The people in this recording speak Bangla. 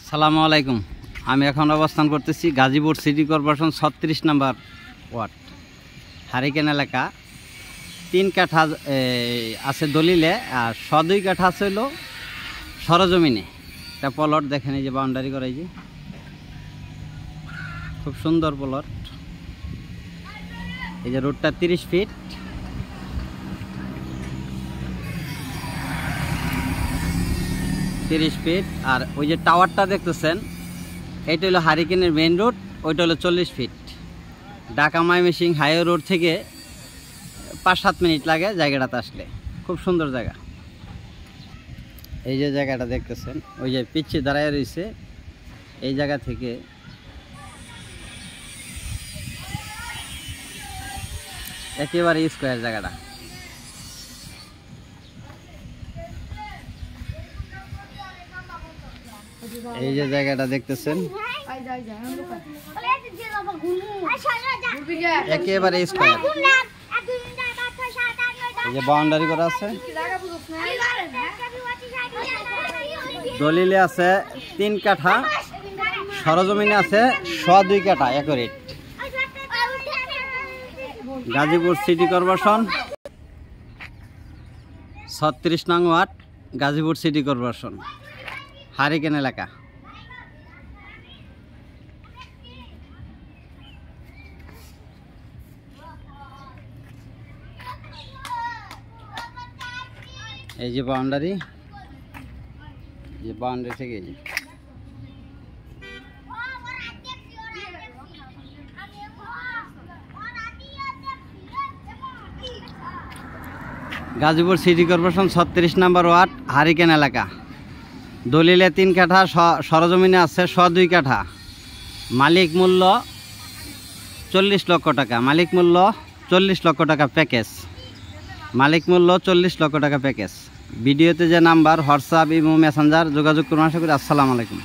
সালামু আলাইকুম। আমি এখন অবস্থান করতেছি গাজীপুর সিটি কর্পোরেশন 36 নম্বর ওয়ার্ড হারিকেন এলাকা। 3 কাঠা আছে দলিলে আর 2 কাঠা আছে হলো সরজমিনে। একটা প্লট দেখেন, এই যে বাউন্ডারি করা, এই যে খুব সুন্দর প্লট। এই যে রোডটা 30 ফিট, আর ওই যে টাওয়ারটা দেখতেছেন এইটা হলো হারিকেনের মেইন রোড, ওইটা হলো 40 feet. Dhaka Mymensingh highway road থেকে 5-7 মিনিট লাগে জায়গাটাতে আসলে। খুব সুন্দর জায়গা। এই যে জায়গাটা দেখতেছেন, ওই যে পিচ্ছে দাঁড়ায় রয়েছে, এই জায়গা থেকে একেবারে স্কোয়ার জায়গাটা। এই যে জায়গাটা দেখতেছেন একেবারে স্কোয়ার। এই যে বাউন্ডারি করা আছে, দলিলে আছে 3 কাঠা, সরজমিনে আছে 2 কাঠা একরেট। গাজীপুর সিটি কর্পোরেশন 36 নং ward, Gazipur city corporation hurricane এলাকা। এই যে বাউন্ডারি, থেকে এই যে গাজীপুর সিটি কর্পোরেশন 36 নম্বর ওয়ার্ড হারিকেন এলাকা। দলিলে 3 কাঠা, সরজমিনে আছে 2 কাঠা। মালিক মূল্য 40 লক্ষ টাকা। মালিক মূল্য 40 লক্ষ টাকা প্যাকেজ। মালিক মূল্য 40 লক্ষ টাকা প্যাকেজ। ভিডিওতে যে নাম্বার, হোয়াটসঅ্যাপ, ইমো, মেসেঞ্জার যোগাযোগ করুন। আশা করি। আসসালামু আলাইকুম।